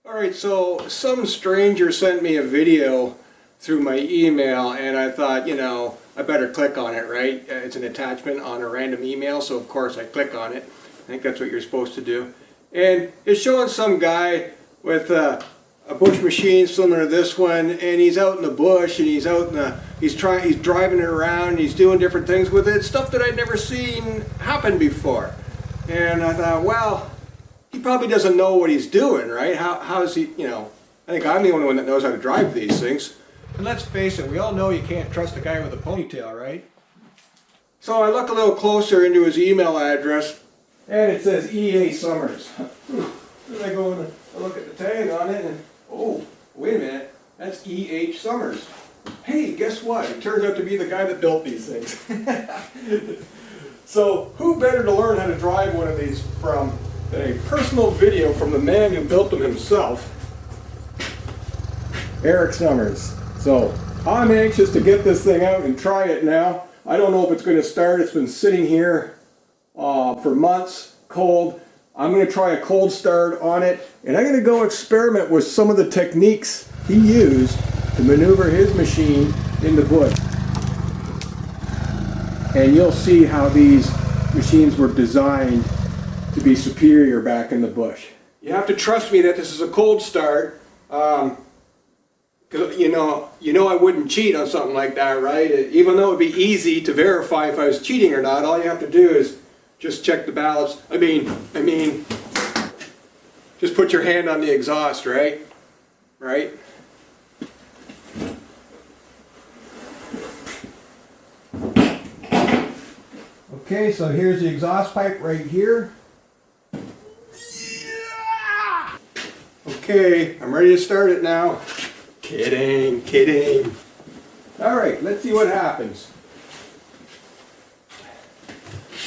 Alright, so some stranger sent me a video through my email and I thought, I better click on it, right? It's an attachment on a random email, so of course I click on it. I think that's what you're supposed to do. And it's showing some guy with a bush machine similar to this one, and he's out in the bush and he's driving it around and he's doing different things with it, stuff that I'd never seen happen before. And I thought, well, he probably doesn't know what he's doing, right? How's he, I think I'm the only one that knows how to drive these things. And let's face it, we all know you can't trust a guy with a ponytail, right? So I look a little closer into his email address, and it says EA Summers. Then I go and look at the tag on it, and oh, wait a minute, that's E.H. Summers. Hey, guess what? It turns out to be the guy that built these things. So who better to learn how to drive one of these from than a personal video from the man who built them himself, Eric Summers. So I'm anxious to get this thing out and try it now. I don't know if it's going to start. It's been sitting here for months, cold. I'm going to try a cold start on it, and I'm going to go experiment with some of the techniques he used to maneuver his machine in the bush. And you'll see how these machines were designed to be superior back in the bush. You have to trust me that this is a cold start. Because you know I wouldn't cheat on something like that, right? Even though it'd be easy to verify if I was cheating or not, all you have to do is just check the balance. I mean, just put your hand on the exhaust, right? Right? Okay, so here's the exhaust pipe right here. Okay, I'm ready to start it now. Kidding. Alright, let's see what happens.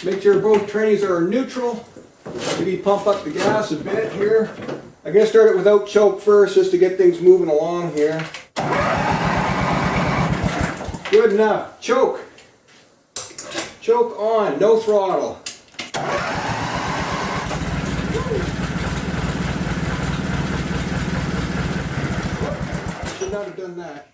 Make sure both trannies are neutral. Maybe pump up the gas a bit here. I'm going to start it without choke first just to get things moving along here. Good enough. Choke. Choke on, no throttle. Should not have done that.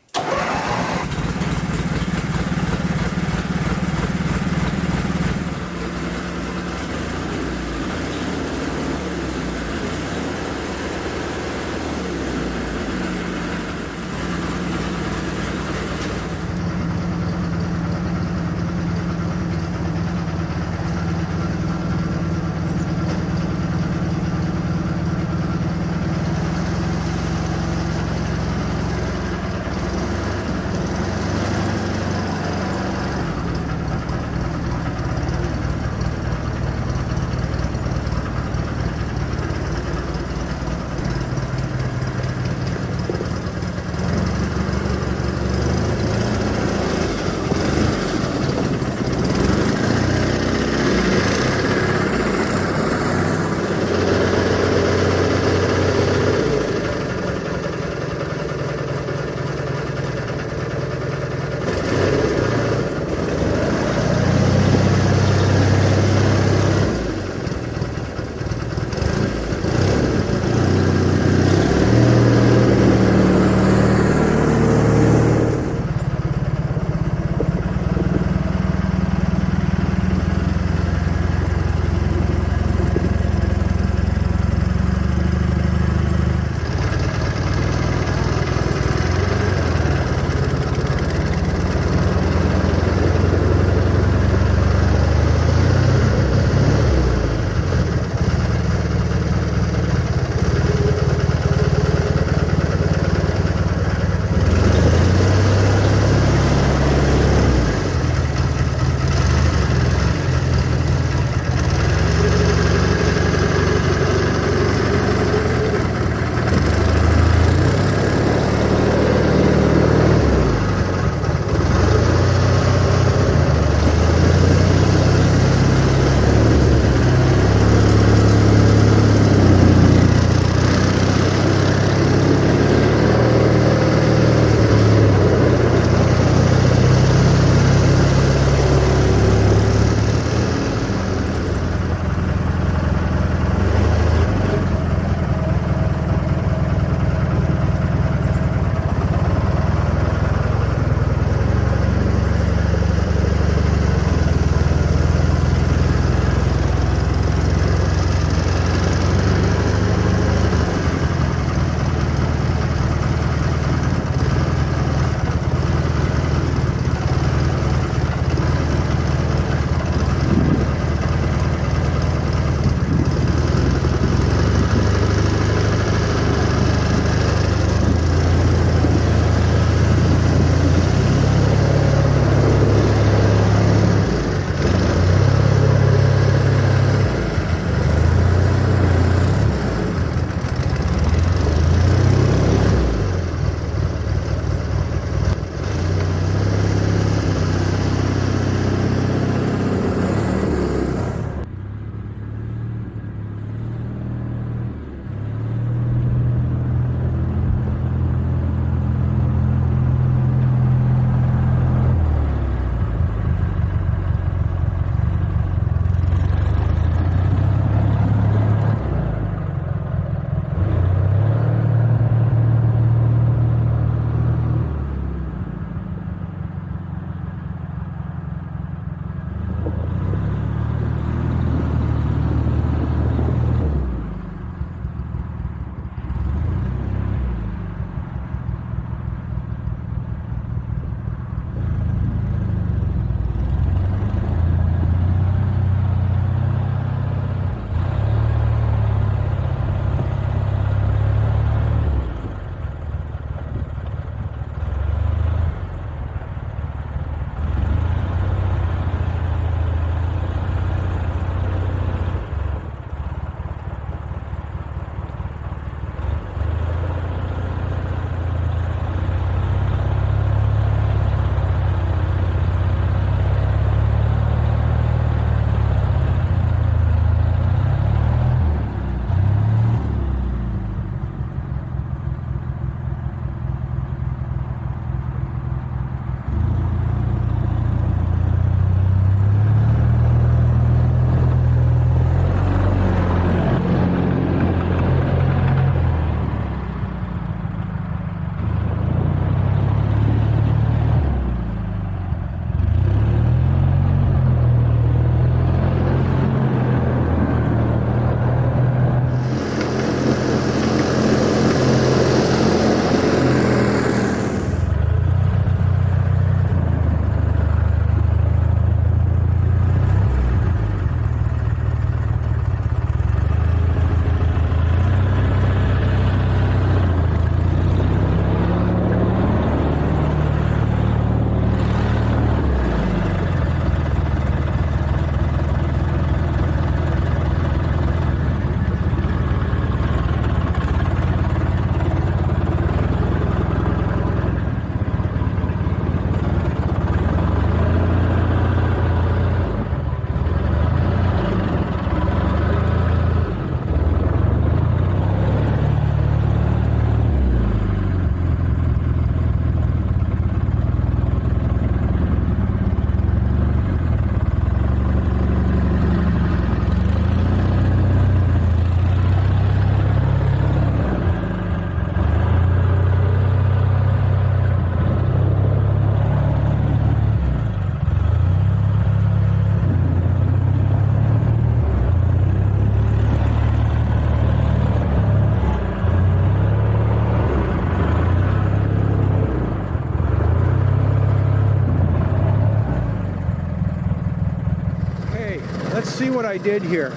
I did here.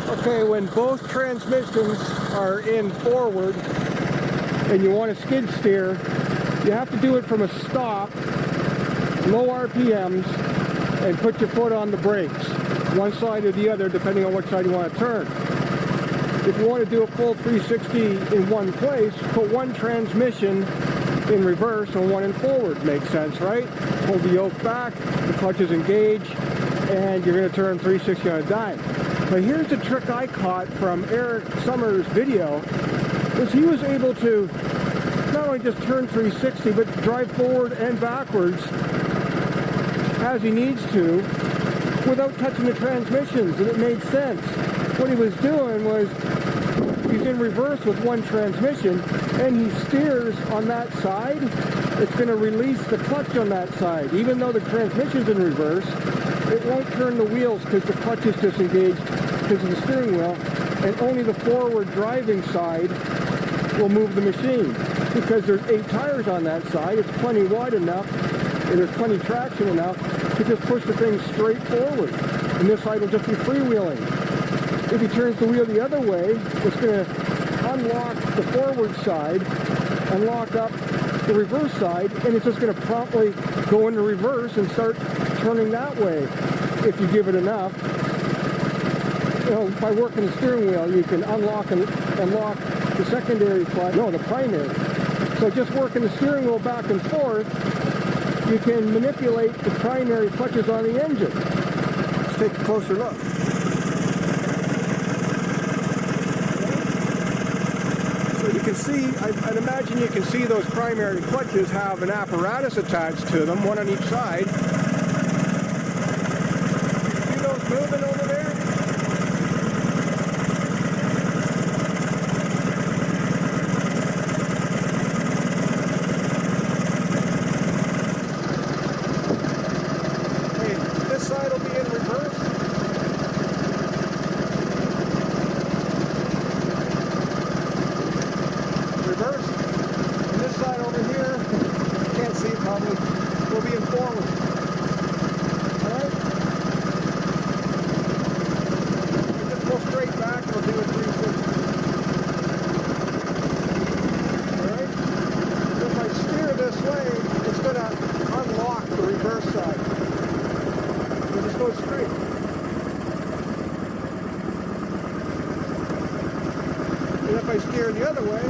Okay, when both transmissions are in forward and you want to skid steer, you have to do it from a stop, low RPMs, and put your foot on the brakes, one side or the other, depending on which side you want to turn. If you want to do a full 360 in one place, put one transmission in reverse and one in forward. Makes sense, right? Hold the yoke back, the clutch is engaged, and you're going to turn 360 on a dime. But here's the trick I caught from Eric Summers' video, was he was able to not only just turn 360, but drive forward and backwards as he needs to without touching the transmissions, and it made sense. What he was doing was he's in reverse with one transmission and he steers on that side. It's going to release the clutch on that side. Even though the transmission's in reverse, it won't turn the wheels because the clutch is disengaged because of the steering wheel, and only the forward driving side will move the machine. Because there's 8 tires on that side, it's plenty wide enough, and there's plenty traction enough to just push the thing straight forward. And this side will just be freewheeling. If he turns the wheel the other way, it's going to unlock the forward side and lock up the reverse side, and it's just going to promptly go into reverse and start turning that way if you give it enough. You know, by working the steering wheel, you can unlock and lock the secondary clutch, no, the primary. So just working the steering wheel back and forth, you can manipulate the primary clutches on the engine. Let's take a closer look. So you can see, I'd imagine you can see those primary clutches have an apparatus attached to them, one on each side. See those moving over there? This side will be in reverse. Reverse. And this side over here, can't see it probably, will be in forward. Alright? Just go straight back and we'll do a 360. Alright? If I steer this way, it's going to unlock the reverse side. Just go straight. And if I steer the other way,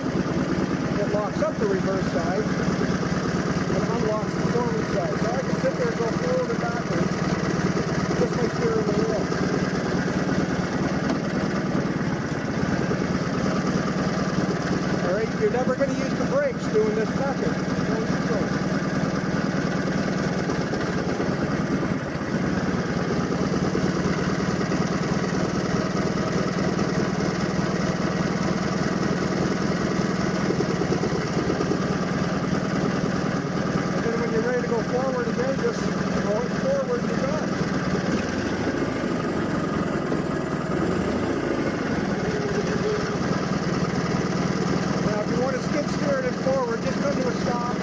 it locks up the reverse side and unlocks the forward side. So I can sit there and go forward and backwards just by steering the wheel. Alright, you're never going to use the brakes doing this method. Don't use those. Ready to go forward again, just going forward and you're done. Now if you want to skid steer it forward, just come to a stop,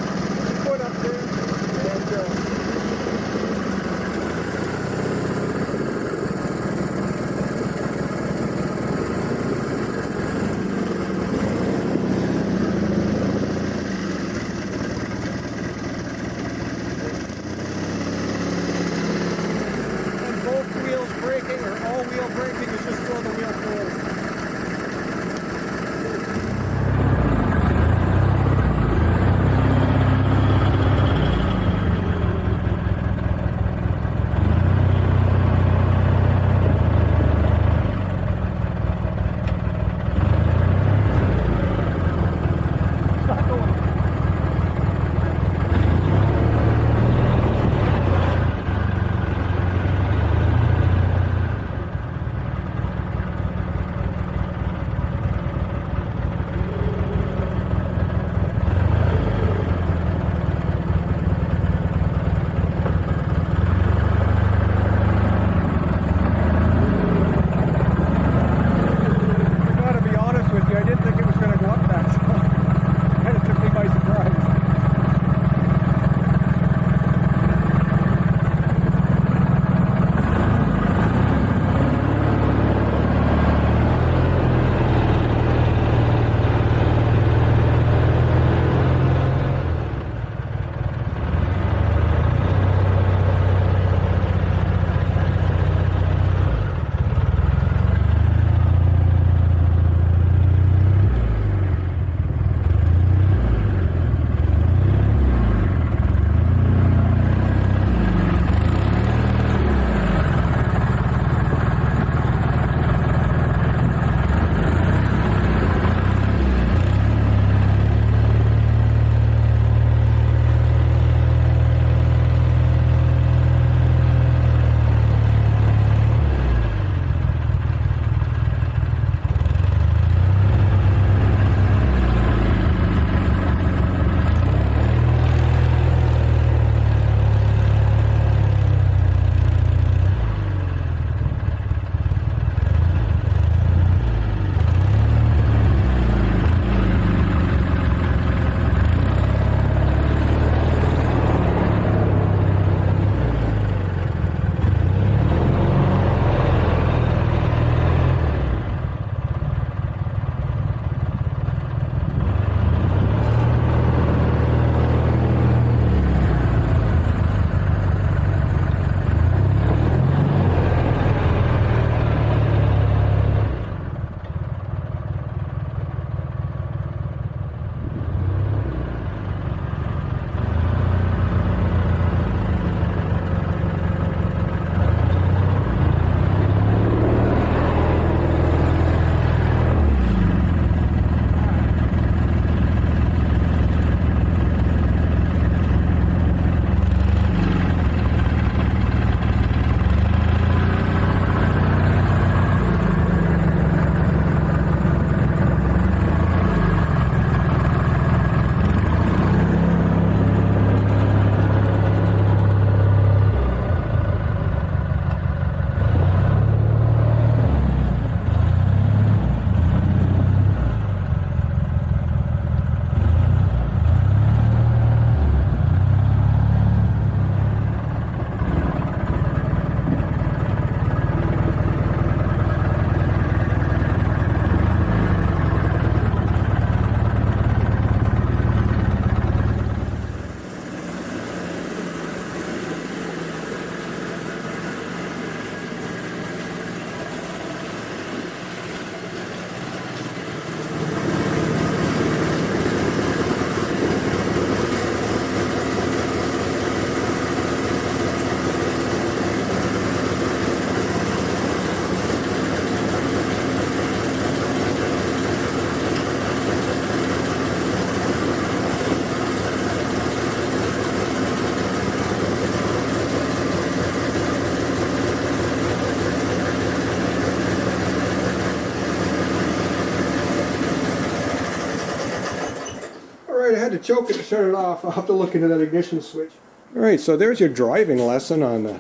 Alright, I had to choke it to shut it off. I'll have to look into that ignition switch. Alright, so there's your driving lesson on the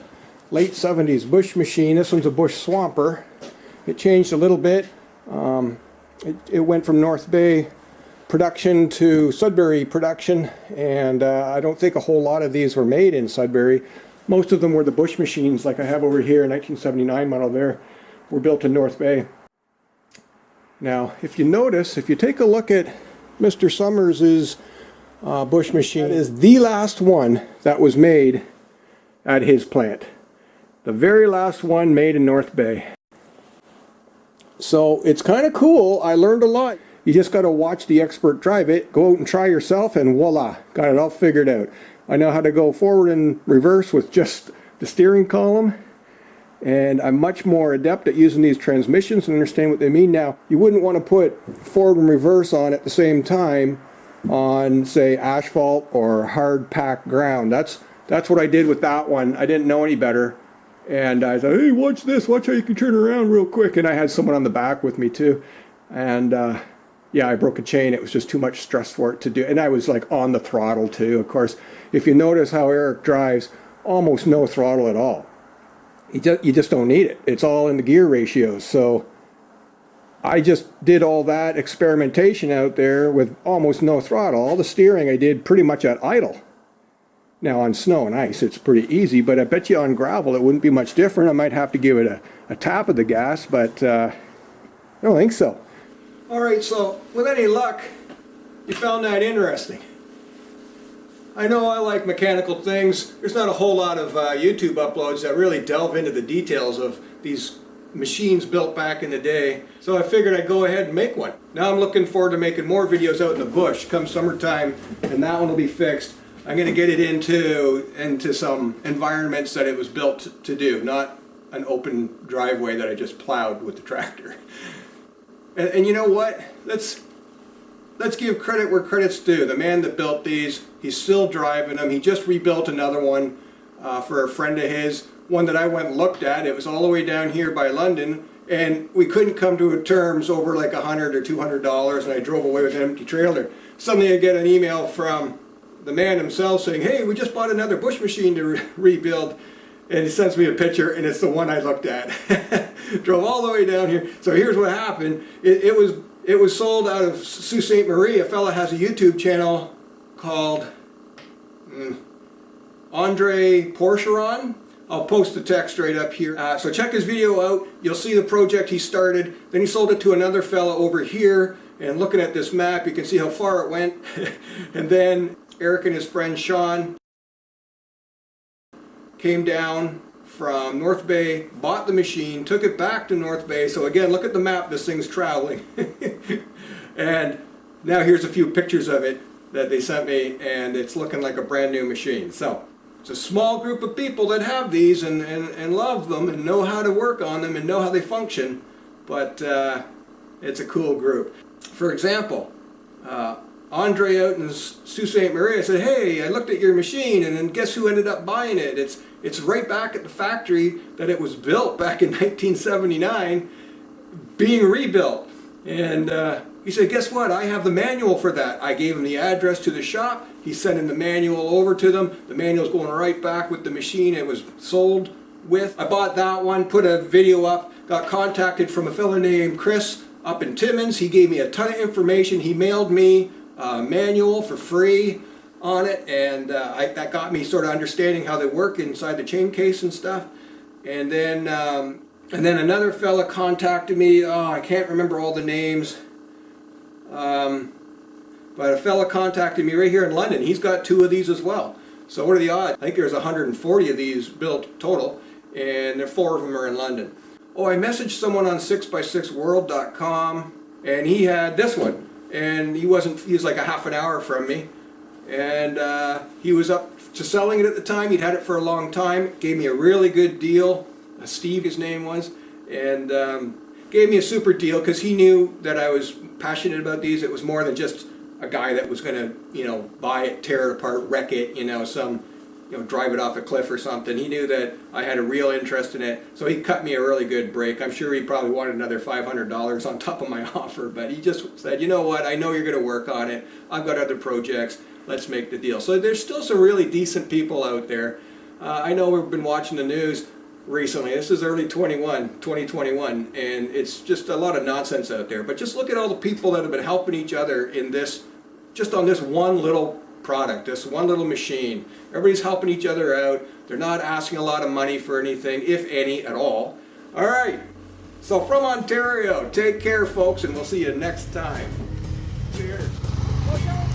late 70s Bush machine. This one's a Bush Swamper. It changed a little bit. It went from North Bay production to Sudbury production, and I don't think a whole lot of these were made in Sudbury. Most of them were the Bush machines, like I have over here, 1979 model there, were built in North Bay. Now, if you notice, if you take a look at Mr. Summers's Bush machine, it is the last one that was made at his plant. The very last one made in North Bay. So it's kind of cool. I learned a lot. You just got to watch the expert drive it, go out and try yourself, and voila, got it all figured out. I know how to go forward and reverse with just the steering column, and I'm much more adept at using these transmissions and understand what they mean. Now, you wouldn't want to put forward and reverse on at the same time on, say, asphalt or hard packed ground. That's what I did with that one. I didn't know any better. And I thought, hey, watch this, watch how you can turn around real quick. And I had someone on the back with me too. And yeah, I broke a chain. It was just too much stress for it to do. And I was like on the throttle too. Of course, if you notice how Eric drives, almost no throttle at all. You just don't need it. It's all in the gear ratios. So I just did all that experimentation out there with almost no throttle. All the steering I did pretty much at idle. Now on snow and ice it's pretty easy, but I bet you on gravel it wouldn't be much different. I might have to give it a tap of the gas, but I don't think so. Alright, so with any luck, you found that interesting. I know I like mechanical things. There's not a whole lot of YouTube uploads that really delve into the details of these machines built back in the day, so I figured I'd go ahead and make one. Now I'm looking forward to making more videos out in the bush come summertime, and that one will be fixed. I'm going to get it into some environments that it was built to do, not an open driveway that I just plowed with the tractor. And you know what? Let's give credit where credit's due. The man that built these, he's still driving them. He just rebuilt another one for a friend of his, one that I went and looked at. It was all the way down here by London, and we couldn't come to terms over like $100 or $200, and I drove away with an empty trailer. Suddenly I get an email from the man himself saying, hey, we just bought another Bush machine to rebuild, and he sends me a picture, and it's the one I looked at. Drove all the way down here. So here's what happened. It was sold out of Sault Ste. Marie. A fella has a YouTube channel called Andre Porcheron. I'll post the text right up here. So check his video out. You'll see the project he started. Then he sold it to another fella over here, and looking at this map you can see how far it went. And then Eric and his friend Sean came down from North Bay, bought the machine, took it back to North Bay. So again, look at the map, this thing's traveling. And now here's a few pictures of it that they sent me, and it's looking like a brand new machine. So it's a small group of people that have these and love them and know how to work on them and know how they function, but it's a cool group. For example, Andre out in Sault Ste. Marie, I said, hey, I looked at your machine, and then guess who ended up buying it? It's right back at the factory that it was built back in 1979, being rebuilt. And he said, guess what? I have the manual for that. I gave him the address to the shop. He's sending the manual over to them. The manual's going right back with the machine it was sold with. I bought that one, put a video up, got contacted from a fellow named Chris up in Timmins. He gave me a ton of information. He mailed me manual for free on it, and that got me sort of understanding how they work inside the chain case and stuff. And then another fella contacted me. Oh, I can't remember all the names, but a fella contacted me right here in London. He's got 2 of these as well. So what are the odds? I think there's 140 of these built total, and 4 of them are in London. Oh, I messaged someone on 6x6world.com, and he had this one. And he was like a half an hour from me, and he was up to selling it at the time. He'd had it for a long time, gave me a really good deal. Steve, his name was, and gave me a super deal because he knew that I was passionate about these. It was more than just a guy that was going to, buy it, tear it apart, wreck it, some drive it off a cliff or something. He knew that I had a real interest in it, so he cut me a really good break. I'm sure he probably wanted another $500 on top of my offer, but he just said, you know what, I know you're going to work on it. I've got other projects. Let's make the deal. So there's still some really decent people out there. I know we've been watching the news recently. This is early 2021, and it's just a lot of nonsense out there. But just look at all the people that have been helping each other in this, just on this one little product, this one little machine. Everybody's helping each other out. They're not asking a lot of money for anything, if any at all. All right, so from Ontario, take care folks, and we'll see you next time. Cheers. Watch out.